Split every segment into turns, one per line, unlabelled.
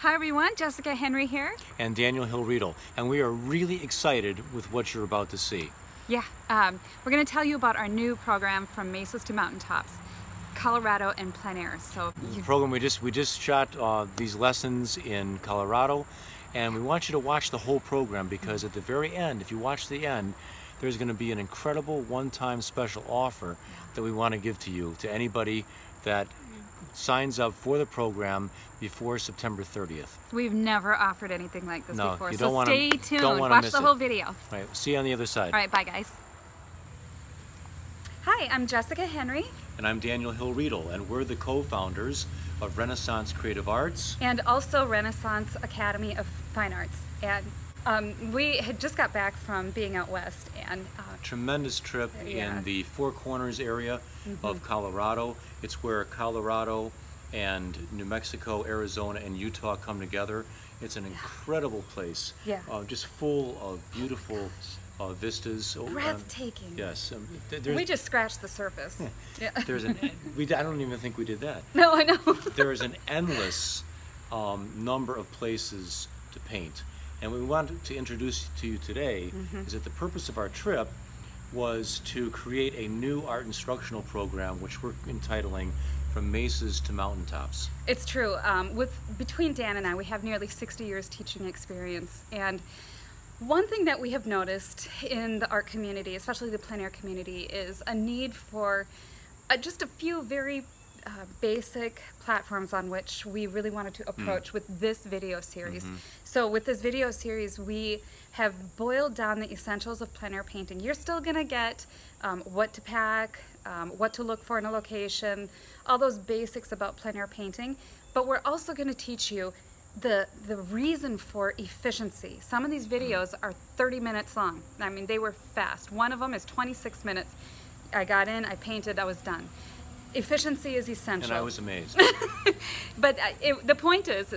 Hi everyone, Jessica Henry here.
And Daniel Hill-Riedel, and we are really excited with what you're about to see.
Yeah, we're going to tell you about our new program from Mesas to MountainTops, Colorado and plein air. So
The program we just shot these lessons in Colorado, and we want you to watch the whole program because at the very end, if you watch the end, there's going to be an incredible one-time special offer that we want to give to you, to anybody that signs up for the program before September 30th.
We've never offered anything like this before, so stay tuned, watch the whole video.
Right, see you on the other side.
All right, bye guys. Hi, I'm Jessica Henry.
And I'm Daniel Hill-Riedel, and we're the co-founders of Renaissance Creative Arts.
And also Renaissance Academy of Fine Arts. And we had just got back from being out west. And
tremendous trip in the Four Corners area of Colorado. It's where Colorado and New Mexico, Arizona, and Utah come together. It's an incredible place, just full of beautiful vistas.
Breathtaking.
Yes.
We just scratched the surface.
Yeah. I don't even think we did that.
No, I know.
There is an endless number of places to paint. And what we wanted to introduce to you today is that the purpose of our trip was to create a new art instructional program, which we're entitling From Mesas to Mountaintops.
It's true. Between Dan and I, we have nearly 60 years teaching experience. And one thing that we have noticed in the art community, especially the plein air community, is a need for just a few very basic platforms on which we really wanted to approach with this video series. So with this video series, we have boiled down the essentials of plein air painting. You're still gonna get what to pack, what to look for in a location, all those basics about plein air painting, but we're also gonna teach you the reason for efficiency. Some of these videos are 30 minutes long. I mean, they were fast. One of them is 26 minutes. I got in, I painted, I was done. Efficiency is essential.
And I was amazed.
But the point is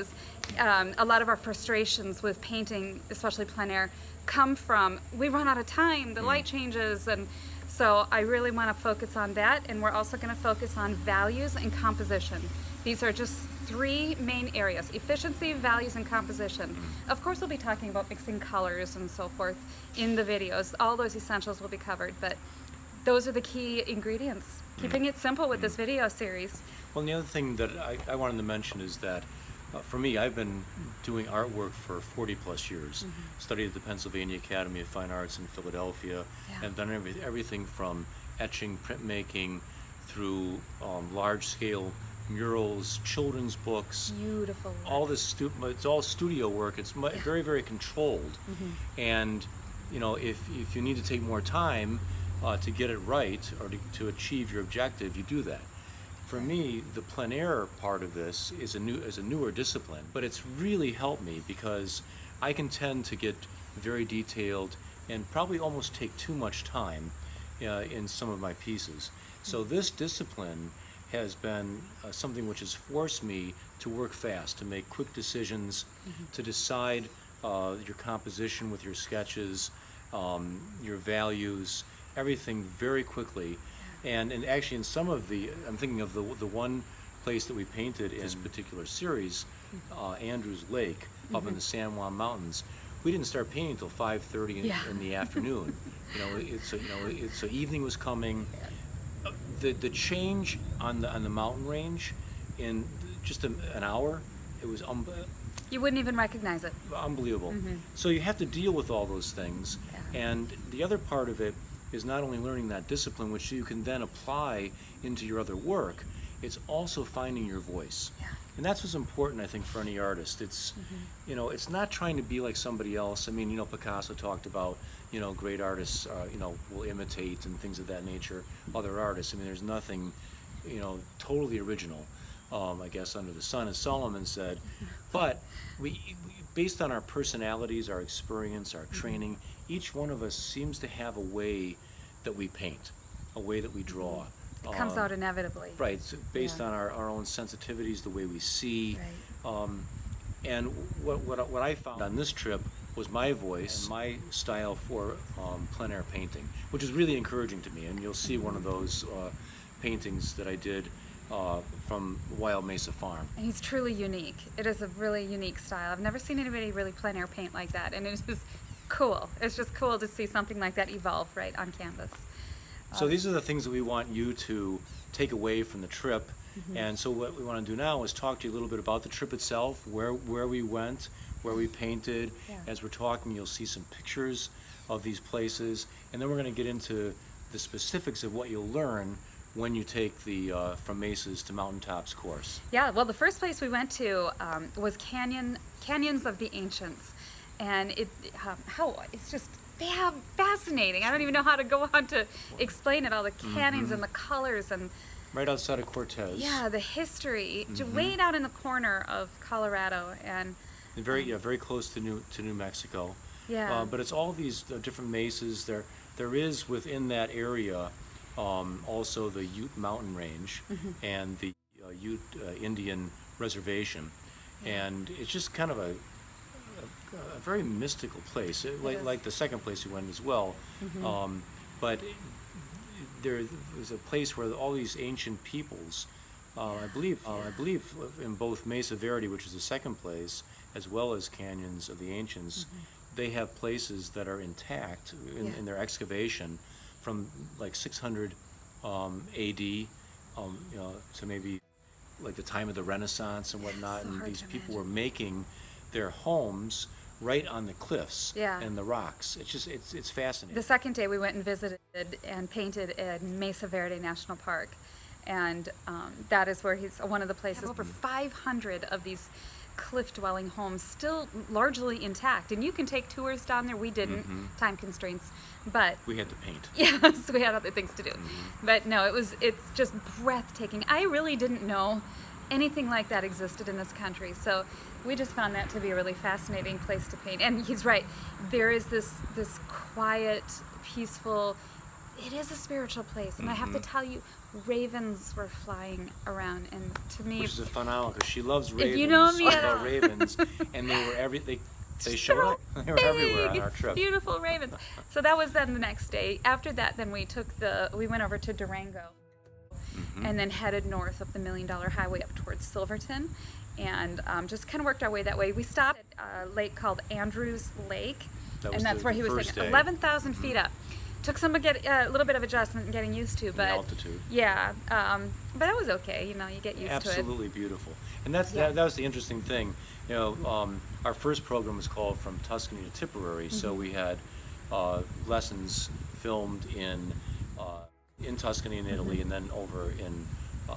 a lot of our frustrations with painting, especially plein air, come from we run out of time, the light changes, and so I really want to focus on that, and we're also going to focus on values and composition. These are just three main areas: efficiency, values, and composition. Of course, we'll be talking about mixing colors and so forth in the videos. All those essentials will be covered, but those are the key ingredients. Keeping it simple with this video series.
Well, and the other thing that I wanted to mention is that for me, I've been doing artwork for 40 plus years. Studied at the Pennsylvania Academy of Fine Arts in Philadelphia, and done everything from etching, printmaking, through large-scale murals, children's books.
Beautiful.
All this it's all studio work. It's very, very controlled. And you know, if you need to take more time to get it right or to achieve your objective, you do that. For me, the plein air part of this is a newer discipline, but it's really helped me because I can tend to get very detailed and probably almost take too much time in some of my pieces. So this discipline has been something which has forced me to work fast, to make quick decisions, to decide your composition with your sketches, your values, everything very quickly. And actually in some of I'm thinking of the one place that we painted in this particular series, Andrews Lake, up in the San Juan Mountains. We didn't start painting until 5:30 in the afternoon. So evening was coming. The change on the mountain range in just an hour, it was
You wouldn't even recognize it.
Unbelievable. So you have to deal with all those things. And the other part of it is not only learning that discipline, which you can then apply into your other work, it's also finding your voice. And that's what's important, I think, for any artist. It's, it's not trying to be like somebody else. I mean, Picasso talked about, great artists, will imitate and things of that nature, other artists. I mean, there's nothing, totally original, I guess, under the sun, as Solomon said. But we based on our personalities, our experience, our training, each one of us seems to have a way that we paint, a way that we draw.
It comes out inevitably.
Right, so based on our own sensitivities, the way we see. And what I found on this trip was my voice, and my style for plein air painting, which is really encouraging to me. And you'll see one of those paintings that I did from Wild Mesa Farm.
And he's truly unique. It is a really unique style. I've never seen anybody really plein air paint like that, and it's just cool. It's just cool to see something like that evolve right on canvas.
So these are the things that we want you to take away from the trip. And so what we want to do now is talk to you a little bit about the trip itself, where we went, where we painted.
Yeah.
As we're talking, you'll see some pictures of these places, and then we're going to get into the specifics of what you'll learn when you take the From Mesas to MountainTops course.
Yeah, well, the first place we went to was Canyons of the Ancients, and it's just fascinating. I don't even know how to go on to explain it. All the canyons and the colors and
Right outside of Cortez.
yeah, the history, way down in the corner of Colorado, and
Very close to New Mexico.
yeah,
But it's all these different mesas. There is within that area also the Ute Mountain Range and the Ute Indian Reservation, and it's just kind of a very mystical place, like the second place we went as well. But there was a place where all these ancient peoples, I believe in both Mesa Verde, which is the second place, as well as Canyons of the Ancients, they have places that are intact in their excavation from like 600 AD, to maybe like the time of the Renaissance and whatnot.
So
And
hard
these
to
people
imagine.
were making their homes right on the cliffs
Yeah.
and the rocks. It's fascinating.
the second day we went and visited and painted in Mesa Verde National Park, and that is where he's one of the places. Over 500 of these cliff-dwelling homes still largely intact, and you can take tours down there. We didn't, time constraints, but
We had to paint.
yes, we had other things to do. But no, it's just breathtaking. I really didn't know anything like that existed in this country, so we just found that to be a really fascinating place to paint. And he's right, there is this quiet, peaceful, it is a spiritual place, and I have to tell you, ravens were flying around, and to me,
Which is a phenomenal, because she loves ravens.
if you know me
I
at
love
all.
ravens, and they were they showed up. They were everywhere on
big,
our trip.
beautiful ravens. So that was then the next day. After that, then we went over to Durango, and then headed north up the $1 Million Highway up towards Silverton, and just kind of worked our way that way. We stopped at a lake called Andrews Lake,
That was
and that's
the
where he was
first
saying
day.
11,000 feet up. Took some a little bit of adjustment and getting used to, but
altitude.
yeah, but it was okay. You get used to it.
Absolutely beautiful. And that was the interesting thing. Our first program was called From Tuscany to Tipperary, so we had lessons filmed in Tuscany in Italy, and then over in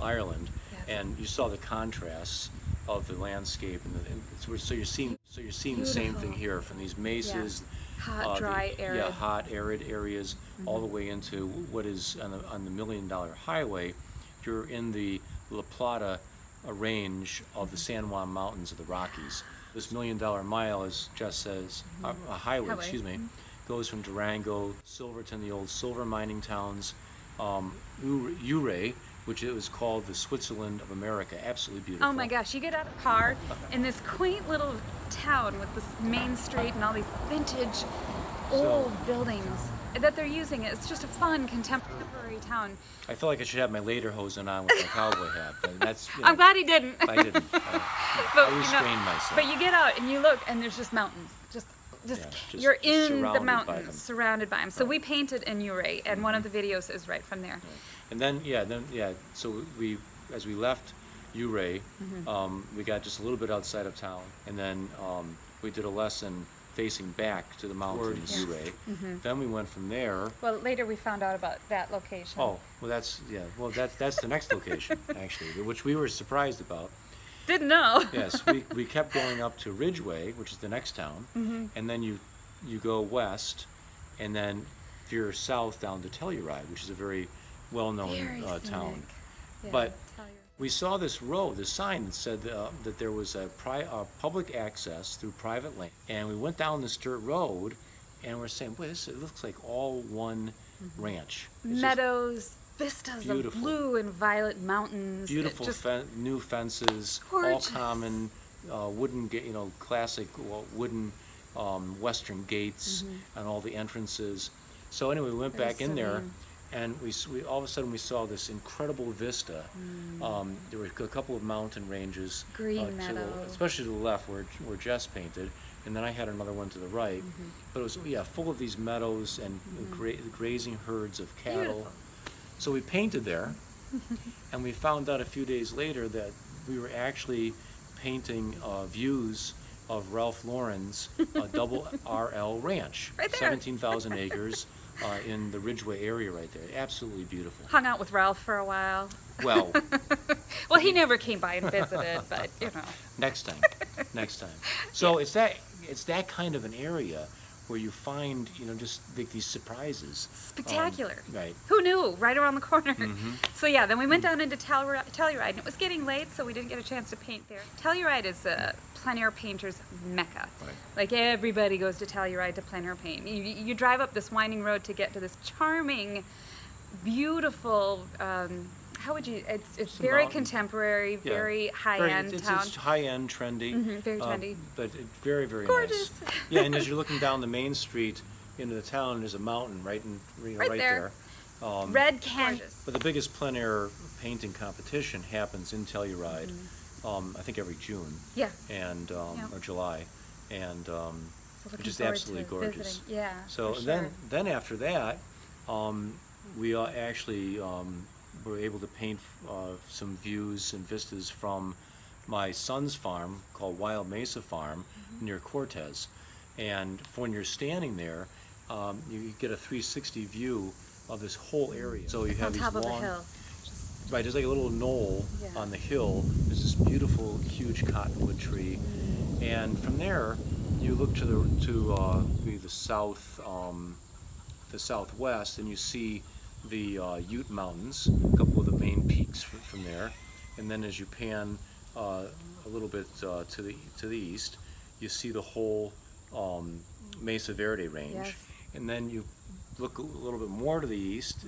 Ireland.
Yes.
And you saw the contrasts of the landscape, so you're seeing the same thing
Beautiful.
here from these mesas.
Hot, dry, arid.
Yeah, hot, arid areas, all the way into what is on the $1 Million Highway. You're in the La Plata range of the San Juan Mountains of the Rockies. This $1 Million Mile, as Jess says, a highway, goes from Durango, Silverton, the old silver mining towns, Ouray, which it was called the Switzerland of America. Absolutely beautiful.
Oh my gosh, you get out of the car in this quaint little town with this main street and all these vintage old buildings that they're using. It's just a fun contemporary town.
I feel like I should have my lederhosen on with my cowboy hat, but that's.
I'm glad he didn't.
I didn't. I restrained myself.
But you get out and you look, and there's just mountains. Just you're in the
surrounded by
mountains,
them.
surrounded by them. So we painted in Ouray, and one of the videos is right from there.
And then so as we left Ouray, we got just a little bit outside of town, and then we did a lesson facing back to the mountains in Ouray. Then we went from there.
Well, later we found out about that location.
Oh, well that's the next location actually, which we were surprised about.
Didn't know.
Yes, we kept going up to Ridgeway, which is the next town, and then you go west, and then veer south down to Telluride, which is a very well-known
Very
town.
scenic. Yeah,
But
tell you.
we saw this sign that said that there was a public access through private land, and we went down this dirt road, and we're saying, "Boy, it looks like all one ranch." It's just
Meadows, vistas of
beautiful.
blue and violet mountains. It
beautiful
just
new fences,
gorgeous.
all common wooden, classic wooden Western gates on all the entrances. So anyway, we went
Very
back in there,
serene.
and we all of a sudden we saw this incredible vista. There were a couple of mountain ranges,
Green meadow.
especially to the left where Jess painted, and then I had another one to the right. But it was full of these meadows and grazing herds of cattle.
Beautiful.
So we painted there, and we found out a few days later that we were actually painting views of Ralph Lauren's double RL ranch,
Right there.
17,000 acres in the Ridgeway area right there. Absolutely beautiful.
Hung out with Ralph for a while.
Well,
Well, he never came by and visited, but you know.
next time. So it's that kind of an area where you find, just like these surprises.
Spectacular.
Right.
Who knew? Right around the corner. So yeah, then we went down into Telluride, and it was getting late, so we didn't get a chance to paint there. Telluride is a plein air painter's mecca.
Right.
Like everybody goes to Telluride to plein air paint. You drive up this winding road to get to this charming, beautiful. How would you? It's very
mountain.
contemporary, very high-end town.
It's high-end, trendy.
Very trendy.
But it's very, very
Gorgeous.
nice. Yeah, and as you're looking down the main street into the town, there's a mountain right
Right there.
there.
Red Canyon.
But the biggest plein air painting competition happens in Telluride, I think every June.
Yeah.
And or July, and
So
it's
looking
just
forward
absolutely
to
gorgeous.
visiting. Yeah.
So
for
then after that, we actually were able to paint some views and vistas from my son's farm called Wild Mesa Farm near Cortez. And when you're standing there, you get a 360 view of this whole area. So you
It's
have
on
these
top of
long,
a hill.
right? There's like a little knoll
Yeah.
on the hill. There's this beautiful, huge cottonwood tree, and from there, you look to the southwest, and you see the Ute Mountains, a couple of the main peaks from there, and then as you pan a little bit to the east, you see the whole Mesa Verde range,
Yes.
and then you look a little bit more to the east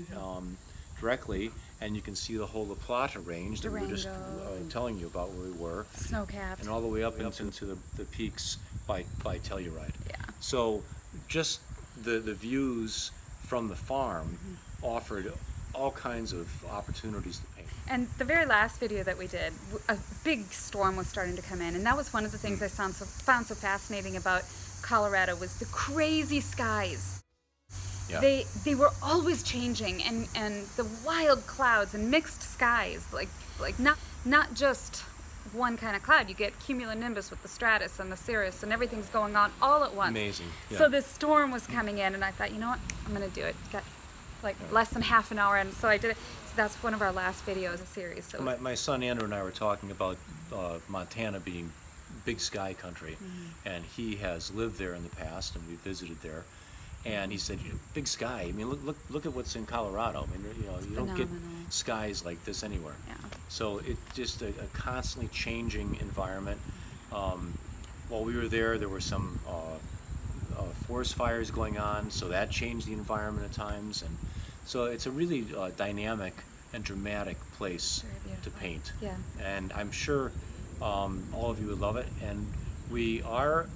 directly, and you can see the whole La Plata range that we were just
Durango.
telling you about where we were,
Snow-capped.
and all the way up into the peaks by Telluride.
Yeah.
So just the views from the farm offered all kinds of opportunities to paint.
And the very last video that we did, a big storm was starting to come in, and that was one of the things I found so fascinating about Colorado was the crazy skies.
Yeah.
They were always changing, and the wild clouds and mixed skies, like not just one kind of cloud. You get cumulonimbus with the stratus and the cirrus, and everything's going on all at once.
Amazing. Yeah.
So this storm was coming in, and I thought, you know what, I'm gonna do it. Got like less than half an hour, and so I did it. So that's one of our last videos in the series. So
My son Andrew and I were talking about Montana being big sky country, and he has lived there in the past, and we visited there. And he said, "Big sky. I mean, look at what's in Colorado. I mean, you don't get
Phenomenal.
skies like this anywhere."
Yeah.
So it's just a constantly changing environment. While we were there were some forest fires going on, so that changed the environment at times, and so it's a really dynamic and dramatic place
Very
to
beautiful.
paint.
Yeah.
And I'm sure all of you would love it. And we are,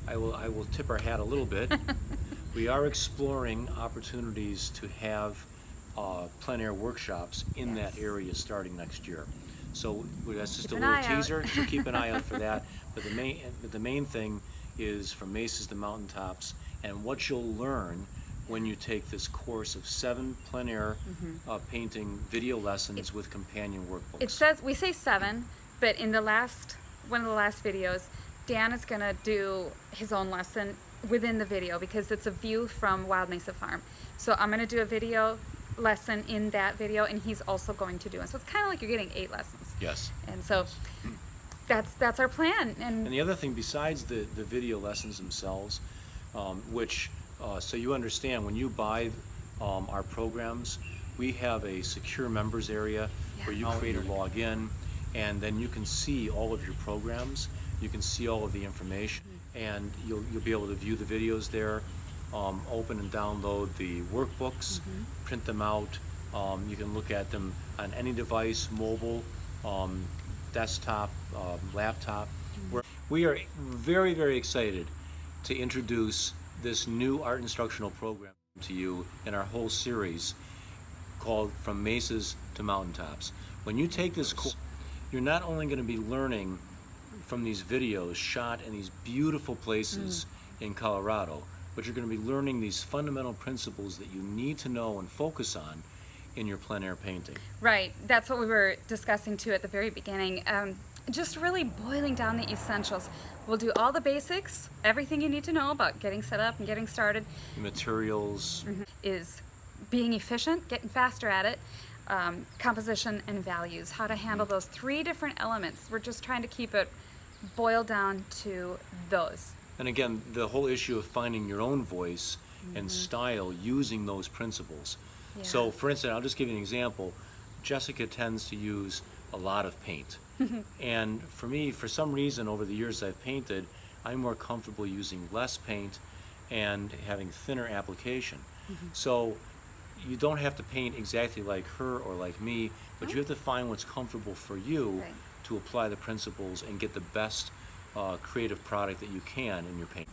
I will tip our hat a little bit. We are exploring opportunities to have plein air workshops in
Yes.
that area starting next year. So that's just
Keep
a
an
little
eye out.
teaser. So keep an eye out for that. But the main thing is from Mesas to MountainTops, and what you'll learn when you take this course of 7 plein air painting video lessons with companion workbooks.
It says, we say 7, but in one of the last videos, Dan is gonna do his own lesson within the video because it's a view from Wild Mesa Farm. So I'm gonna do a video lesson in that video, and he's also going to do it. So it's kind of like you're getting 8 lessons.
Yes.
And so that's our plan.
And the other thing, besides the video lessons themselves, which, so you understand, when you buy our programs, we have a secure members area where you create a login, and then you can see all of your programs, you can see all of the information, and you'll be able to view the videos there, open and download the workbooks, print them out. You can look at them on any device, mobile, desktop, laptop. We are very, very excited to introduce this new art instructional program to you in our whole series. called From Mesas to Mountaintops. When you take this course, you're not only going to be learning from these videos shot in these beautiful places in Colorado, but you're going to be learning these fundamental principles that you need to know and focus on in your plein air painting.
Right, that's what we were discussing too at the very beginning. Just really boiling down the essentials. We'll do all the basics, everything you need to know about getting set up and getting started.
The materials.
Is being efficient, getting faster at it, composition and values, how to handle those three different elements. We're just trying to keep it boiled down to those.
And again, the whole issue of finding your own voice and style using those principles.
Yeah.
So for instance, I'll just give you an example. Jessica tends to use a lot of paint. And for me, for some reason, over the years I've painted, I'm more comfortable using less paint and having thinner application. So you don't have to paint exactly like her or like me, but you have to find what's comfortable for you to apply the principles and get the best creative product that you can in your paint.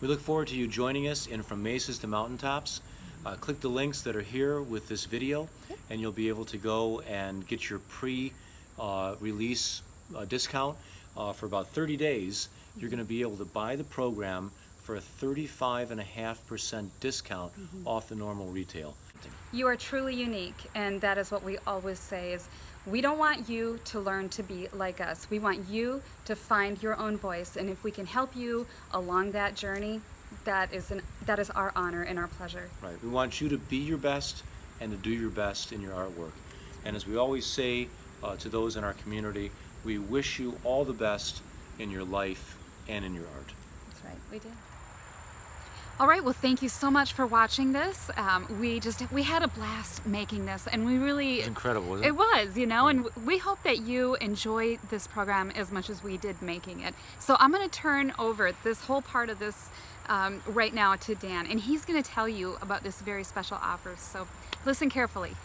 We look forward to you joining us in From Mesas to Mountaintops. Click the links that are here with this video, and you'll be able to go and get your pre-release discount for about 30 days. You're going to be able to buy the program for a 35.5% discount off the normal retail.
You are truly unique, and that is what we always say is we don't want you to learn to be like us. We want you to find your own voice, and if we can help you along that journey, that is our honor and our pleasure.
Right. We want you to be your best and to do your best in your artwork. And as we always say to those in our community, we wish you all the best in your life and in your art.
That's right, we do. All right, well, thank you so much for watching this. We had a blast making this, and we really...
It was incredible, wasn't it?
It was, you know, and we hope that you enjoy this program as much as we did making it. So I'm going to turn over this whole part of this right now to Dan, and he's going to tell you about this very special offer. So listen carefully.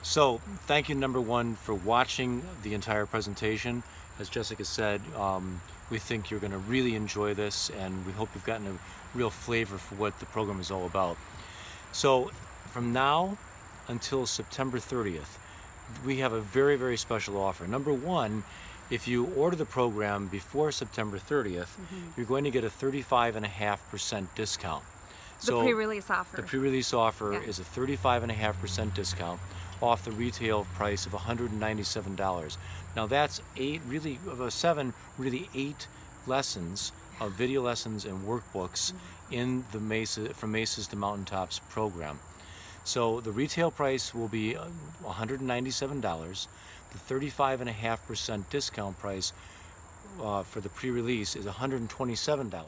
So thank you, number one, for watching the entire presentation. As Jessica said, we think you're going to really enjoy this, and we hope you've gotten a real flavor for what the program is all about. So from now until September 30th, we have a very, very special offer. Number one, if you order the program before September 30th, you're going to get a 35.5% discount.
The pre-release offer.
The pre-release offer is a 35.5% discount off the retail price of $197. Now that's eight lessons of video lessons and workbooks in the From Mesas to Mountaintops program. So the retail price will be $197. The 35.5% discount price for the pre-release is $127.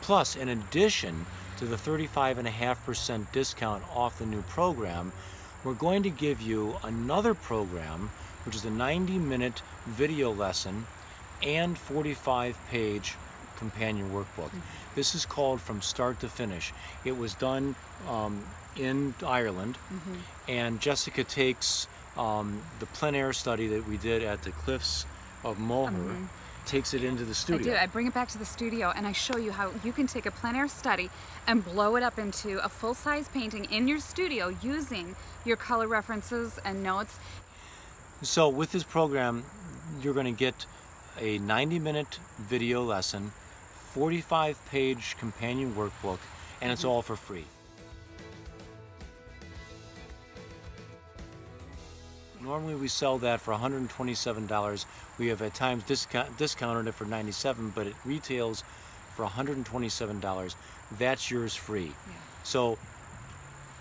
Plus, in addition to the 35.5% discount off the new program, we're going to give you another program, which is a 90-minute video lesson and 45-page companion workbook. This is called From Start to Finish. It was done in Ireland, and Jessica takes the plein air study that we did at the Cliffs of Moher, takes it into the studio.
I do. I bring it back to the studio, and I show you how you can take a plein air study and blow it up into a full-size painting in your studio using your color references and notes.
So with this program, you're going to get a 90-minute video lesson, 45-page companion workbook, and it's all for free. Normally we sell that for $127. We have at times discounted it for $97, but it retails for $127. That's yours free. So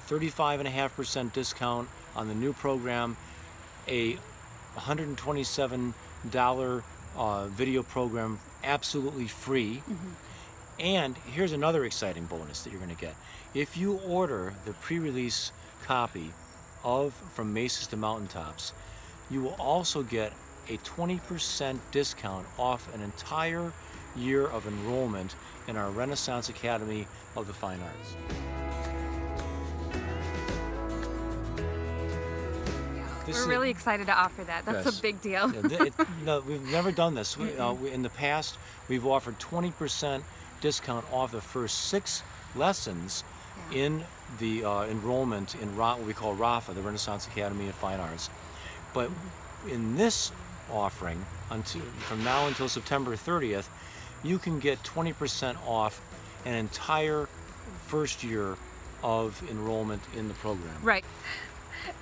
35.5% discount on the new program, a $127 video program absolutely free. And here's another exciting bonus that you're going to get. If you order the pre-release copy of From Mesas to Mountaintops, you will also get a 20% discount off an entire year of enrollment in our Renaissance Academy of the Fine Arts.
We're really excited to offer that. That's a big deal.
No, we've never done this. In the past, we've offered 20% discount off the first 6 lessons in the enrollment in what we call RAFA, the Renaissance Academy of Fine Arts. But in this offering, from now until September 30th, you can get 20% off an entire first year of enrollment in the program.
Right.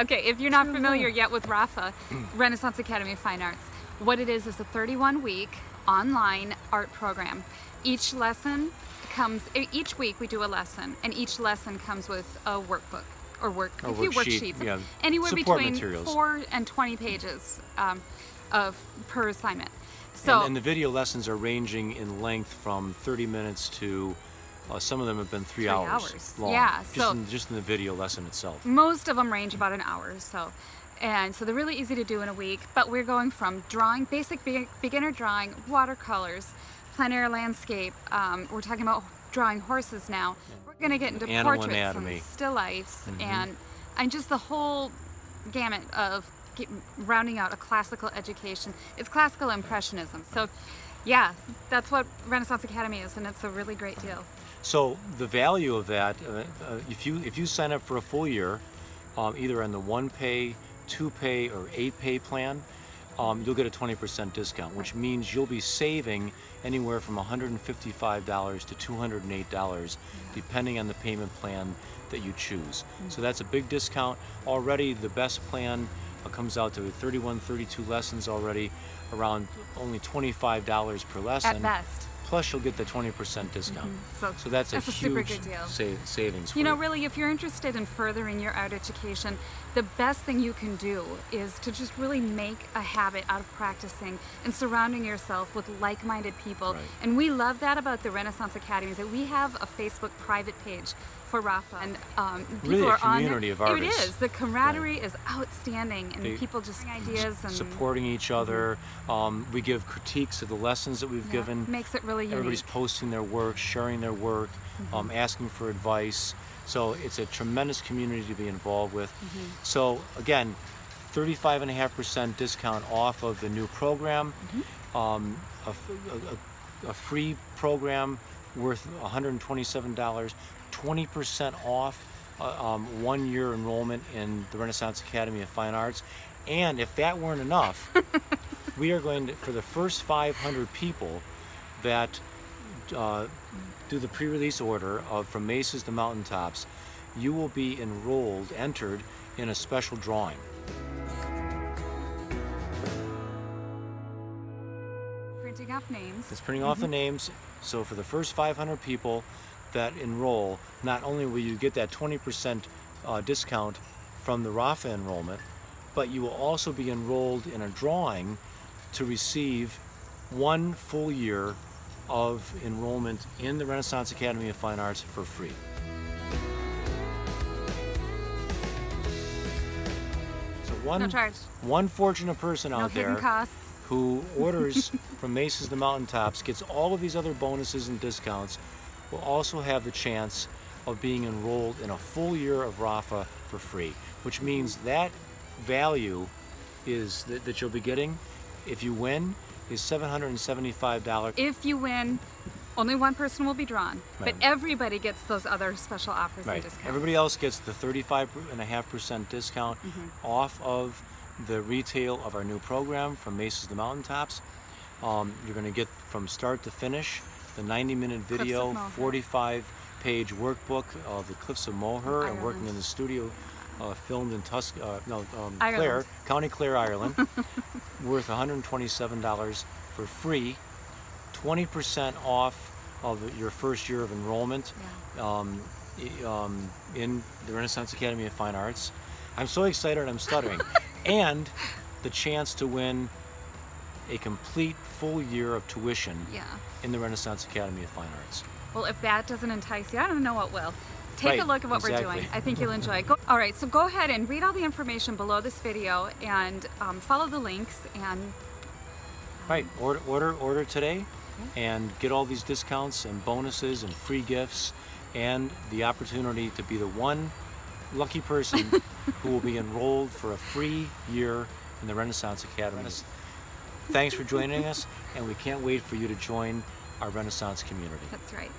Okay, if you're not familiar yet with RAFA, Renaissance Academy of Fine Arts, what it is a 31-week online art program. Each week we do a lesson, and each lesson comes with a workbook or a few worksheets,
yeah,
anywhere
support
between
materials.
4 and 20 pages per assignment. So
And the video lessons are ranging in length from 30 minutes to some of them have been 3 hours long.
Yeah,
just in the video lesson itself.
most of them range about an hour or so. And so they're really easy to do in a week, but we're going from drawing, basic beginner drawing, watercolors, plein air landscape. We're talking about drawing horses now. We're going to get into
Animal
portraits
anatomy.
and still lifes and just the whole gamut of rounding out a classical education. It's classical impressionism. So yeah, that's what Renaissance Academy is, and it's a really great deal.
So the value of that, if you sign up for a full year, either on the 1-pay, 2-pay, or 8-pay plan, you'll get a 20% discount, which means you'll be saving anywhere from $155 to $208, depending on the payment plan that you choose. So that's a big discount. Already the best plan comes out to 31, 32 lessons already, around only $25 per lesson.
At best.
Plus you'll get the 20% discount.
So
that's a
super
huge
good deal.
savings for
You know, really, if you're interested in furthering your art education, the best thing you can do is to just really make a habit out of practicing and surrounding yourself with like-minded people.
Right.
And we love that about the Renaissance Academy, that we have a Facebook private page for RAFA, and people
Really a
are on
community
there.
of artists.
It is. The camaraderie is outstanding, and
They-
people just ideas and
supporting each other. We give critiques of the lessons that we've given.
makes it really unique.
Everybody's posting their work, sharing their work, asking for advice. So it's a tremendous community to be involved with. So again, 35.5% discount off of the new program, a free program worth $127, 20% off 1 year enrollment in the Renaissance Academy of Fine Arts. And if that weren't enough, we are going to, for the first 500 people that do the pre-release order from Mesas to MountainTops, you will be entered in a special drawing.
Printing off names.
It's printing off the names. So for the first 500 people that enroll, not only will you get that 20% discount from the RAFA enrollment, but you will also be enrolled in a drawing to receive 1 full year of enrollment in the Renaissance Academy of Fine Arts for free. So
No charge.
one fortunate person
No
out
hidden
there
costs.
who orders from Mesas to MountainTops, gets all of these other bonuses and discounts, will also have the chance of being enrolled in a full year of RAFA for free, which means that value is that you'll be getting, if you win, is $775.
If you win, only one person will be drawn, but
Right.
everybody gets those other special offers
Right.
and discounts.
Everybody else gets the 35.5% discount off of the retail of our new program from Mesas to MountainTops. You're going to get from start to finish the 90-minute video,
Moher.
45-page workbook of the Cliffs of Moher, and working in the studio, filmed in Clare, County Clare, Ireland, worth $127 for free, 20% off of your first year of enrollment in the Renaissance Academy of Fine Arts. I'm so excited I'm stuttering. And the chance to win a complete full year of tuition in the Renaissance Academy of Fine Arts.
Well, if that doesn't entice you, I don't know what will. Take a
Right,
look at what we're
exactly.
doing. I think you'll enjoy it. All right, so go ahead and read all the information below this video and follow the links and
Right, order today and get all these discounts and bonuses and free gifts and the opportunity to be the one lucky person who will be enrolled for a free year in the Renaissance Academy. Thanks for joining us, and we can't wait for you to join our Renaissance community.
That's right.